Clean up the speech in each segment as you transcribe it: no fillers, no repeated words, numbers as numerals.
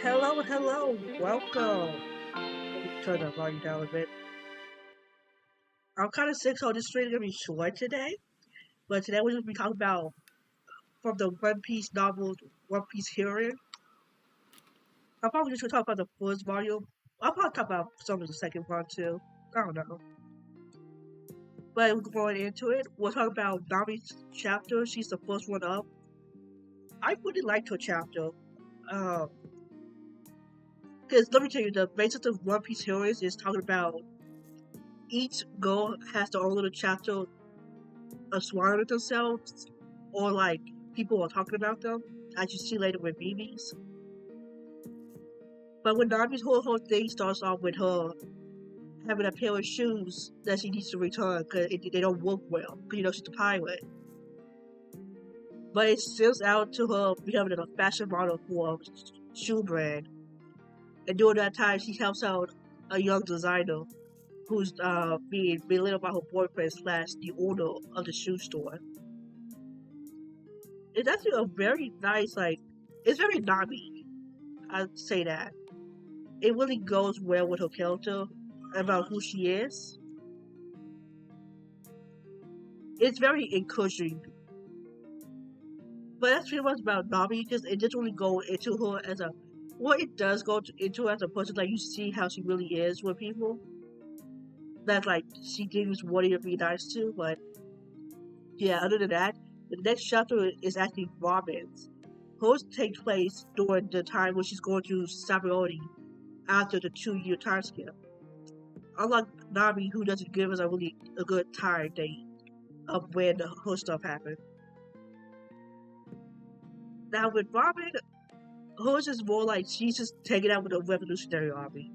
Hello, hello, welcome. Let me turn the volume down a bit. I'm kind of sick, so this stream is gonna be short today. But today we're gonna be talking about from the One Piece novel, One Piece Heroine. I'm probably just gonna talk about the first volume. I'll probably talk about some of the second one too. I don't know. But we're going into it. We'll talk about Nami's chapter. She's the first one up. I really liked her chapter. Because let me tell you, the basis of One Piece Heroines is talking about each girl has their own little chapter of swallowing themselves, or like people are talking about them, as you see later with BBs. But when Nami's whole thing starts off with her having a pair of shoes that she needs to return because they don't work well, because she's a pilot. But it spills out to her becoming a fashion model for a shoe brand. And during that time, she helps out a young designer who's being belittled by her boyfriend slash the owner of the shoe store. It's actually a very nice, it's very Nami. I'd say that. It really goes well with her character about who she is. It's very encouraging. But that's pretty much about Nami because it doesn't really go into her as a. Well, it does go into her as a person. Like, you see how she really is with people. That, like, she gives wanting to be nice to. But, yeah, other than that, the next chapter is actually Robin's. Hers takes place during the time when she's going to Sabaody after the 2-year time skip. Unlike Nami, who doesn't give us a good time date of when her stuff happened. Now with Robin, hers is more like she's just taking out with a revolutionary army.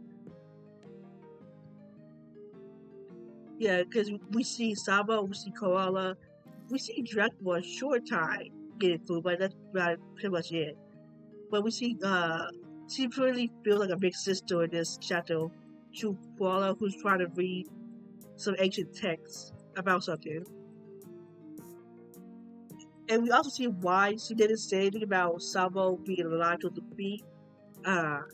Yeah, because we see Saba, we see Koala, we see Drek for a short time getting through, but that's pretty much it. But we see she really feels like a big sister in this chapter to Koala, who's trying to read some ancient texts about something. And we also see why she didn't say anything about Sabo being alive to the beat when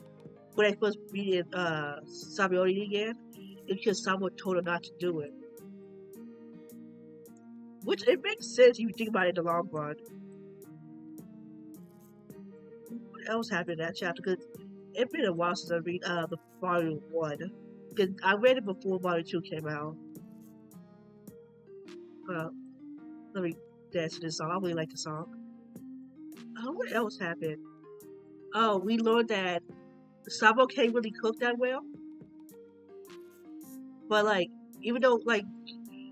they first meet Sabiori again. It's because someone told her not to do it. Which it makes sense if you think about it in the long run. What else happened in that chapter? Because it's been a while since I read the volume 1. Because I read it before volume 2 came out. Let me dance to this song. I really like the song. What else happened? Oh, we learned that Sabo can't really cook that well. But like, even though like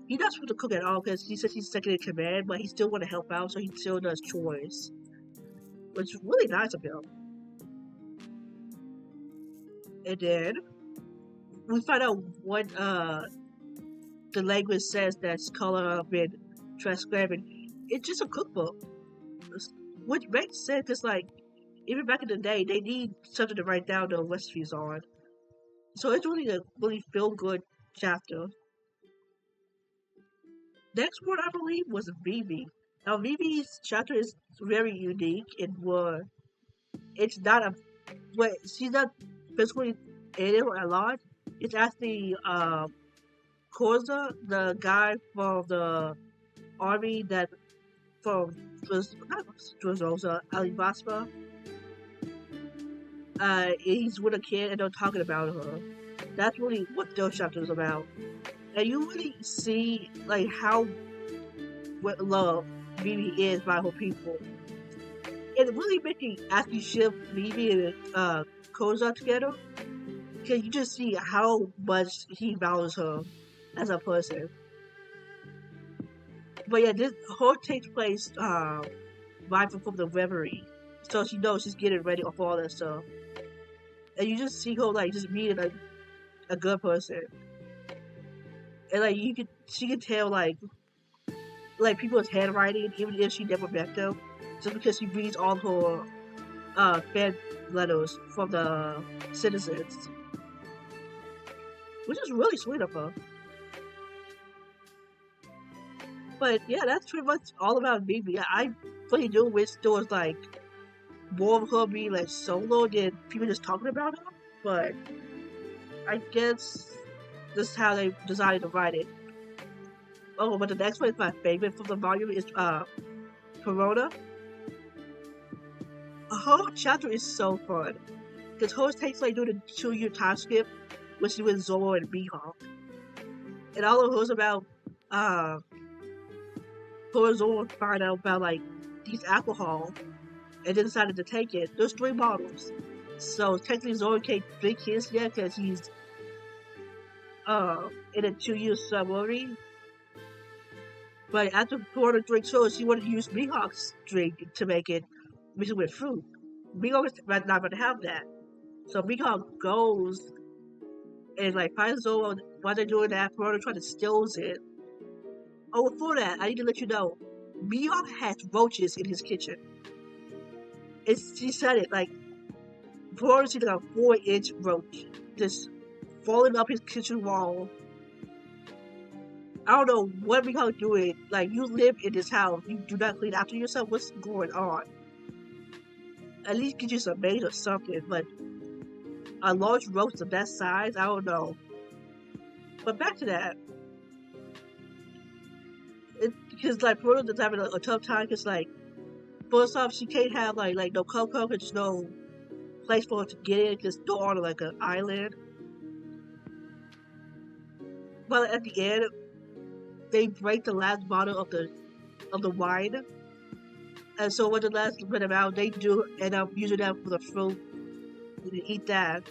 he's not supposed to cook at all because he says he's second in command, but he still want to help out, so he still does chores, which is really nice of him. And then we find out what the language says that's color been transcribed. It's just a cookbook, which makes sense because like even back in the day, they need something to write down the recipes on. So it's really a really feel good chapter. Next one, I believe, was Vivi. Now, Vivi's chapter is very unique in where it's not a. But she's not physically in it a lot. It's actually Koza, the guy from the army that from not Dressrosa, Alibaspa. He's with a kid and they're talking about her. That's really what those chapters about. And you really see like how what love Vivi is by her people. It really makes me actually shift Vivi and Koza together. Because you just see how much he values her as a person. But yeah, this whole takes place right before the reverie. So she knows she's getting ready for all that stuff. And you just see her like just being a good person. And like she can tell like people's handwriting even if she never met them. Just because she reads all her fan letters from the citizens. Which is really sweet of her. But yeah, that's pretty much all about Vivi. I really do wish there was like more of her being like solo than people just talking about her. But I guess this is how they decided to write it. Oh, but the next one is my favorite from the volume is Corona. The whole chapter is so fun. This whole takes like during the 2 year time skip, which is with Zoro and Mihawk. And all of those about poor Zoro find out about like these alcohol and then decided to take it. There's 3 bottles. So technically Zoro can't drink his yet because he's in a 2 year submarine. But after Corona drinks hers, he wanted to use Mihawk's drink to make it mix it with fruit. Mihawk is not going to have that. So Mihawk goes and like finds Zoro while they're doing that. Corona trying to steal it. Oh, before that, I need to let you know, Mihawk has roaches in his kitchen. She said it like Corona seen like a 4-inch roach just falling up his kitchen wall. I don't know what Mihawk doing. Like you live in this house, you do not clean after yourself. What's going on? At least get you some maids or something. But a large roach of that size, I don't know. But back to that, because like Pearl's having a tough time. Because like first off, she can't have like no cocoa. Cause there's no place for her to get in. Because they're on like an island. But at the end, they break the last bottle of the wine. And so when the last run out, they do end up using that for the fruit and eat that.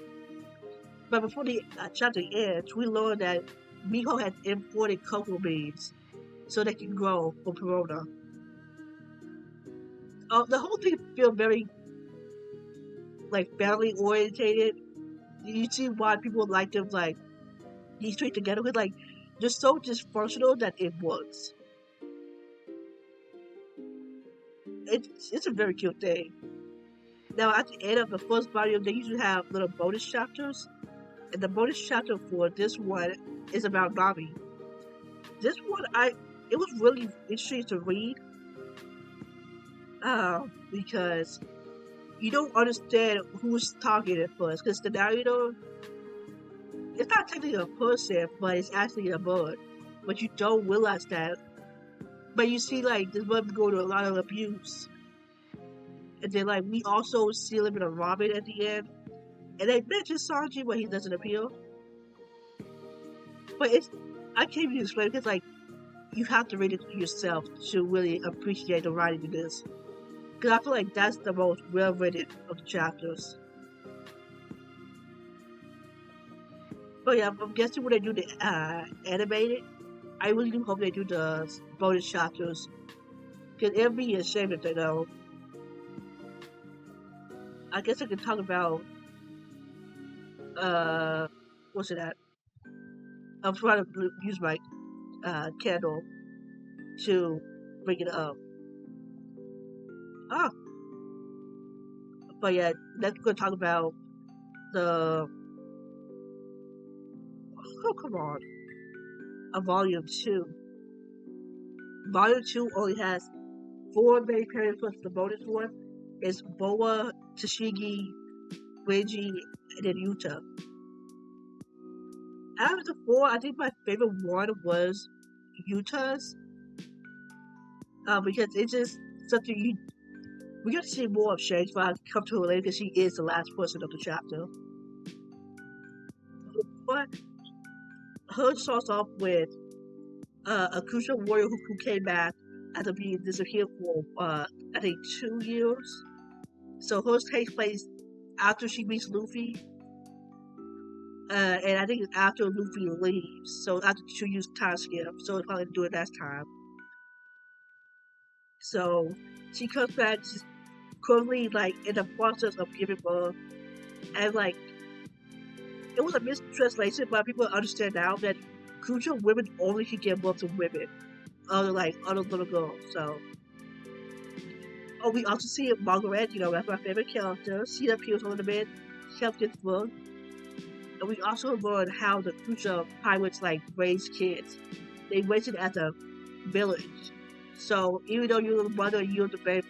But before the chapter ends, we learn that Miho has imported cocoa beans so they can grow for Perona. The whole thing feels very like family orientated. You see why people like them like these three together because like they're so dysfunctional that it works. It's a very cute thing. Now at the end of the first volume, they usually have little bonus chapters, and the bonus chapter for this one is about Nami. This one, it was really interesting to read, because you don't understand who's talking at first, because the narrator, it's not technically a person, but it's actually a bird, but you don't realize that. But you see, like this bird go to a lot of abuse. And then, like, we also see a little bit of Robin at the end. And they mention Sanji, but he doesn't appear. But I can't even explain it because, like, you have to read it yourself to really appreciate the writing of this. Because I feel like that's the most well written of the chapters. But yeah, I'm guessing when they do the animated, I really do hope they do the bonus chapters. Because it'd be a shame if they don't. I guess I could talk about what's it at? I'm trying to use my candle to bring it up. Ah, but yeah, let's go talk about the come on, volume 2. Volume 2 only has 4 main characters plus the bonus one. It's Boa, Tashigi, Reggie, and then Yuta. Out of the 4, I think my favorite one was Yuta's. Because it's just something we get to see more of Shanks, but I'll come to her later because she is the last person of the chapter. But her starts off with a crucial warrior who came back after being disappeared for I think 2 years. So hers takes place after she meets Luffy. And I think it's after Luffy leaves. So after 2 years time skip. So it's probably do it that time. So she comes back, she's currently like in the process of giving birth. And like it was a mistranslation, but people understand now that crucial women only can give birth to women. Other little girls. So we also see Margaret, that's my favorite character. She appears a little bit, she helps this book. And we also learn how the crucial pirates like raise kids. They raise it at a village. So even though you're the mother, you're the baby,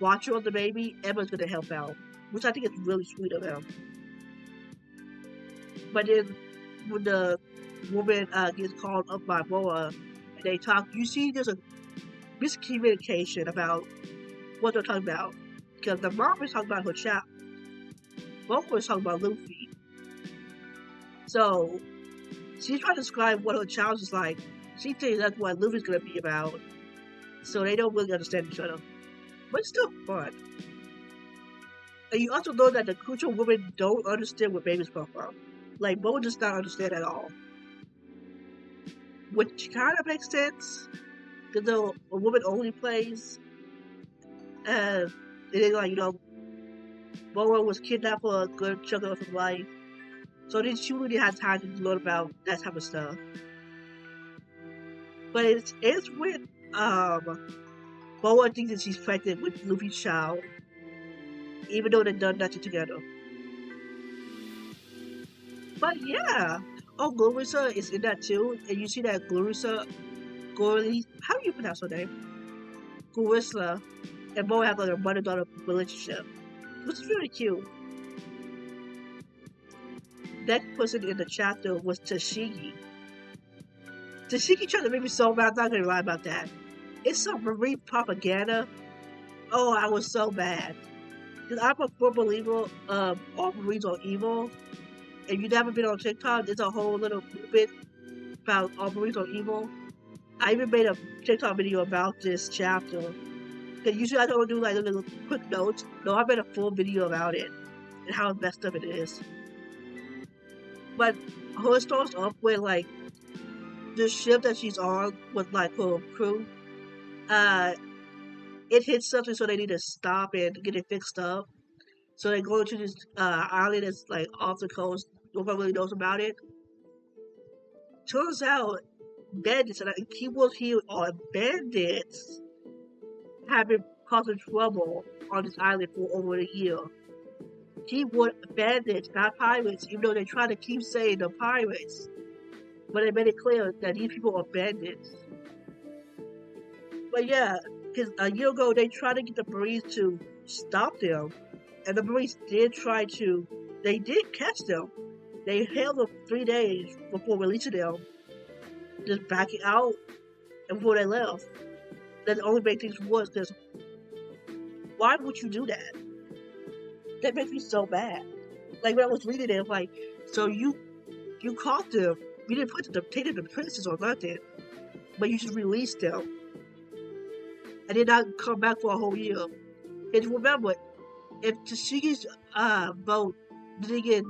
watcher of the baby, Emma's gonna help out, which I think is really sweet of him. But then when the woman gets called up by Boa and they talk, you see there's a miscommunication about what they're talking about. Because the mom is talking about her child, Boa is talking about Luffy. So she's trying to describe what her child is like. She thinks that's what Luffy's gonna be about. So they don't really understand each other. But it's still fun. And you also know that the crucial women don't understand what babies come from. Like, Boa does not understand at all. Which kind of makes sense. Because a woman only plays. And then, like, Boa was kidnapped for a good chunk of her life. So then she really had time to learn about that type of stuff. But it's with Boa thinks that she's pregnant with Luffy's child, even though they've done nothing together. But yeah. Oh, Glorissa is in that too. And you see that Glorissa, how do you pronounce her name? Glorissa and Boa have like a mother-daughter relationship, which is really cute. That person in the chapter was Tashigi. Tashigi tried to make me so mad, I'm not gonna lie about that. It's some marine propaganda. Oh, I was so bad. Because I'm a full believer of all Marines are evil. If you've never been on TikTok, there's a whole little movement about all Marines are evil. I even made a TikTok video about this chapter. Because usually I don't do like little quick notes. No, I made a full video about it and how messed up it is. But her starts off with like the ship that she's on with like her crew. It hits something, so they need to stop and get it fixed up. So they go to this island that's like off the coast. Nobody really knows about it. Turns out bandits and keyboard here are bandits have been causing trouble on this island for over a year. Keyboard bandits, not pirates, even though they try to keep saying they're pirates. But they made it clear that these people are bandits. But yeah, because a year ago they tried to get the Marines to stop them. And the Marines did they did catch them. They held them 3 days before releasing them. Just backing out and before they left. That only made things worse because why would you do that? That makes me so bad. Like when I was reading it, like, so you caught them, you didn't take them to prisons or nothing, but you just released them. And did not come back for a whole year. And remember, if Tashigi's boat didn't get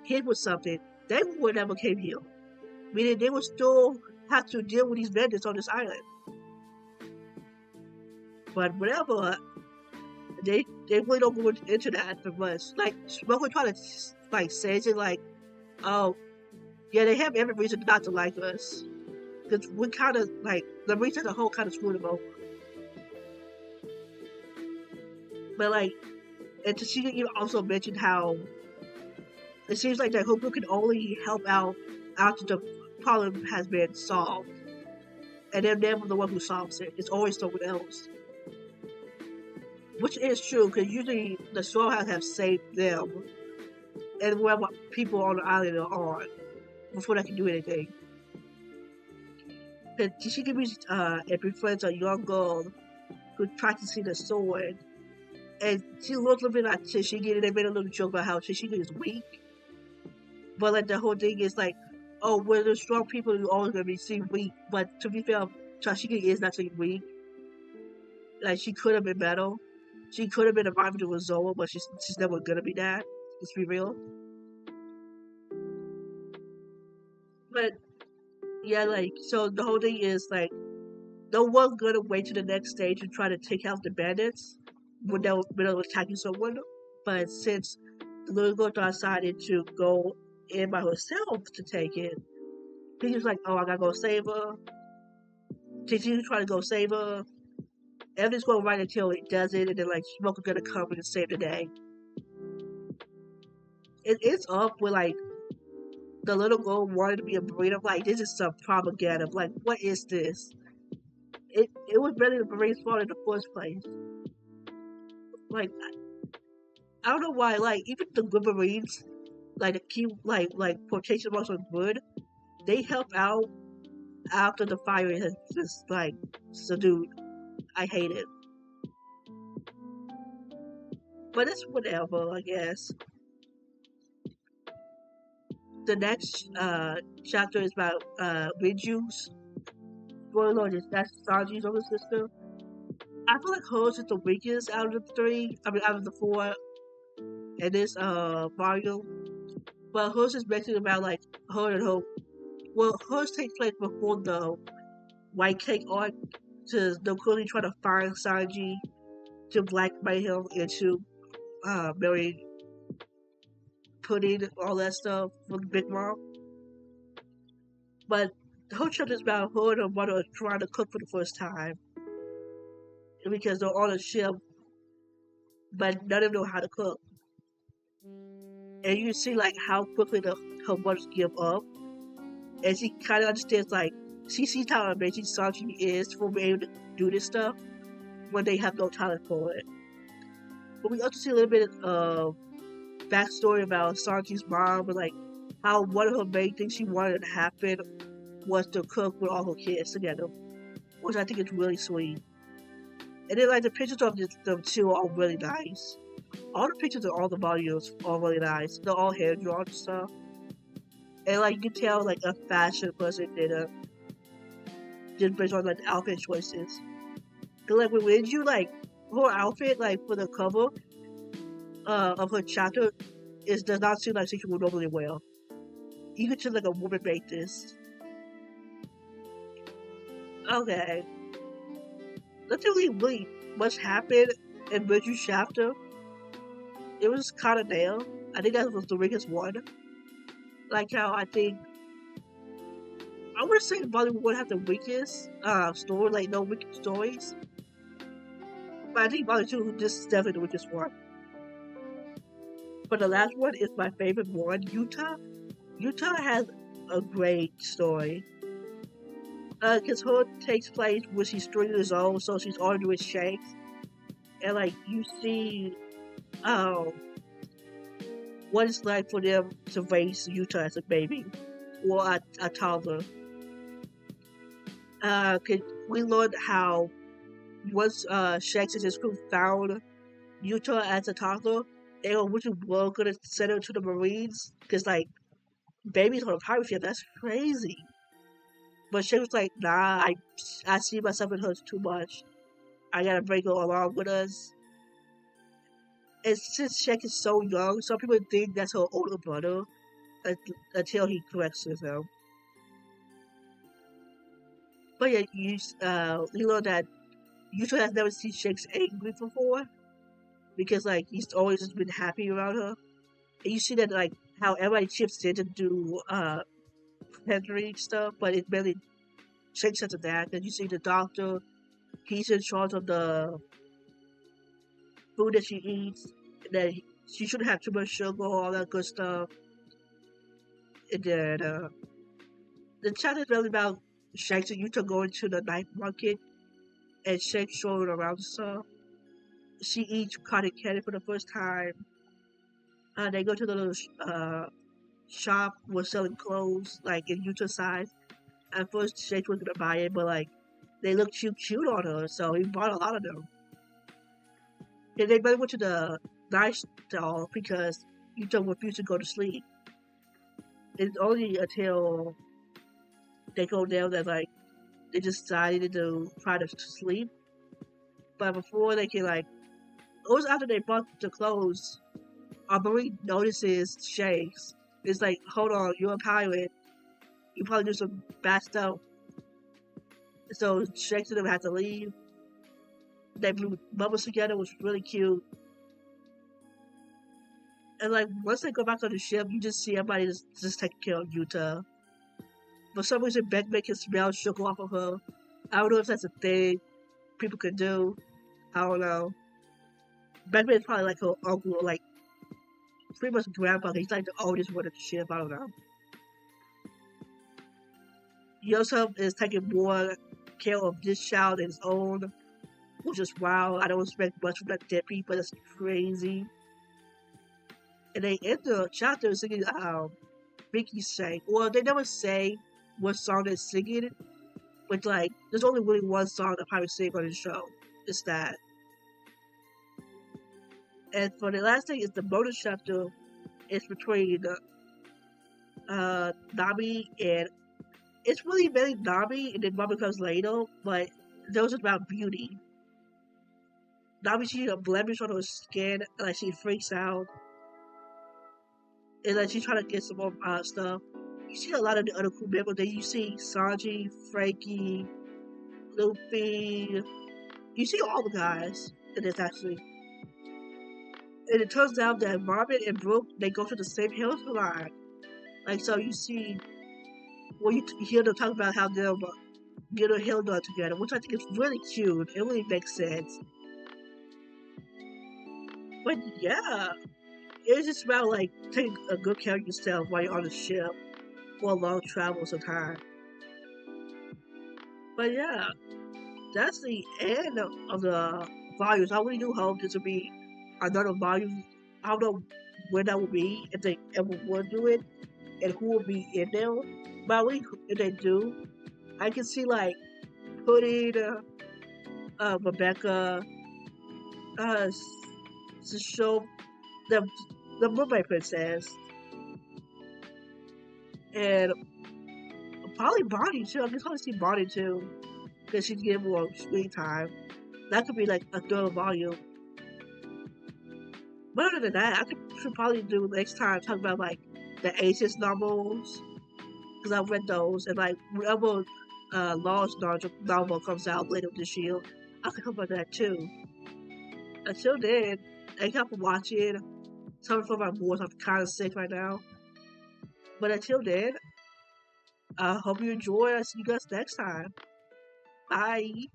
hit with something, they would never came here. Meaning they would still have to deal with these bandits on this island. But whatever, they really don't go into that for much. Like Smoker trying to like say it like, oh yeah, they have every reason not to like us. Because we kind of like the reason the whole kind of screwed them over. But like, and Tashigi even also mentioned how it seems like that her group can only help out after the problem has been solved. And they're never the one who solves it. It's always someone else. Which is true, because usually the Straw Hats have saved them and whatever people on the island are on before they can do anything. Because Tashigi befriends a young girl who tried to see the sword. And she looked a little bit like Tashigi, and they made a little joke about how Tashigi is weak. But like the whole thing is like, oh, we're the strong people, you're always gonna be seen weak. But to be fair, Tashigi is not seen weak. Like she could have been better. She could have been a rival to Zoa, but she's never gonna be that. Let's be real. But yeah, like so the whole thing is like no one's gonna wait to the next stage to try to take out the bandits when they're attacking someone. But since the little girl decided to go in by herself to take it, he's just like, oh, I gotta go save her. She's trying to go save her. Everything's going right until it doesn't, and then like Smoker's gonna come and save the day. It's up with like the little girl wanted to be a breeder. I'm like, this is some propaganda. I'm like, what is this? it was better than Marines fault in the first place. Like I don't know why. Like even the good Marines, like the key, like quotation marks on good, they help out after the fire has just like subdued. I hate it, but it's whatever. I guess the next chapter is about Rinju's. Spoiler alert, that's Sanji's older sister. I feel like hers is the weakest out of the three. I mean, out of the four in this volume. But hers is basically about like her and her. Well, hers takes place before the White Cake arc. To they're clearly trying to find Sanji to blackmail him into marrying Pudding, all that stuff for the Big Mom. But the whole chapter is about her and her mother trying to cook for the first time because they're on a ship, but none of them know how to cook. And you see like how quickly her mothers give up, and she kind of understands like she sees how amazing Sanji is for being able to do this stuff when they have no talent for it. But we also see a little bit of backstory about Sanji's mom and like how one of her main things she wanted to happen was to cook with all her kids together, which I think is really sweet. And then like the pictures of them two are really nice. All the pictures of all the volumes are really nice. They're all hand drawn and stuff. And like you can tell like a fashion person did it just based on like outfit choices. Cause like when you like her outfit like for the cover of her chapter does not seem like she would normally wear. You could tell like a woman made this. Okay. Nothing really much happened in Bridger's chapter. It was kind of there. I think that was the weakest one. Like how I think I would say Bollywood would have the weakest story, like no weak stories. But I think Bollywood 2 this is definitely the weakest one. But the last one is my favorite one, Utah. Utah has a great story. Because her takes place when she's 3 years old, so she's already with Shanks. And like you see what it's like for them to raise Utah as a baby or a toddler. Cause we learned how once Shanks and his crew found Utah as a toddler, they were gonna send her to the Marines because like babies on a pirate ship, that's crazy. But Shanks was like, nah, I see myself in her too much. I gotta bring her along with us. And since Shanks is so young, some people think that's her older brother until he corrects himself. But yeah, you know that Yuto has never seen Shanks angry before because like he's always just been happy around her. And you see that like how everybody chips in to do pantry stuff, but it's mainly Shanks as a dad. And you see the doctor, he's in charge of the food that she eats, and that she shouldn't have too much sugar, all that good stuff. And then the chapter is really about Shanks and Yuta going to the night market and Shanks showing around stuff. She eats cotton candy for the first time. They go to the little shop was selling clothes, like in Utah size. At first, Shanks was gonna buy it, but like they looked too cute on her, so he bought a lot of them. And they both went to the night stall because Utah refused to go to sleep. It's only until they go down that like they decided to try to sleep. But before they can like, it was after they bought the clothes. Our Marine notices Shanks. It's like, hold on, you're a pirate. You probably do some bad stuff. So Shanks and them had to leave. They blew bubbles together, which was really cute. And like once they go back on the ship, you just see everybody just taking care of Utah. For some reason, Beckman can smell sugar off of her. I don't know if that's a thing people can do. I don't know. Beckman is probably like her uncle, or like pretty much grandpa. He's like the oldest one of the ship. I don't know. Yosef is taking more care of this child and his own, which is wild. I don't expect much from that Deppy, but it's crazy. And they end the chapter singing Vicky sang. Well, they never say what song they're singing, but like, there's only really one song that probably sing on the show. It's that. And for the last thing is the bonus chapter. It's between Nami and it's really mainly Nami, and then Nami comes later. But those about beauty. Nami sees a blemish on her skin, and like she freaks out, and like she's trying to get some more stuff. You see a lot of the other crew members. Then you see Sanji, Frankie, Luffy. You see all the guys in this actually. And it turns out that Marvin and Brooke, they go to the same health line. Like, so you see, well, you hear them talk about how they'll get a hill done together, which I think is really cute. It really makes sense. But yeah, it's just about like taking a good care of yourself while you're on the ship for long travels of time. But yeah, that's the end of the volumes. I really do hope this will be another volume. I don't know when that will be, if they ever would do it, and who will be in there. But I really, if they do, I can see like putting Rebecca uh, to show the Mermaid Princess and probably Bonnie too. I can probably see Bonnie too because she's getting more screen time. That could be like a third volume. But other than that, should probably do next time talk about like the Aces novels because I read those and like whenever Law's novel comes out later this year, I can talk about that too. Until then, thank you for watching. Sorry for my voice, I'm kind of sick right now. But until then, I hope you enjoy. I'll see you guys next time. Bye.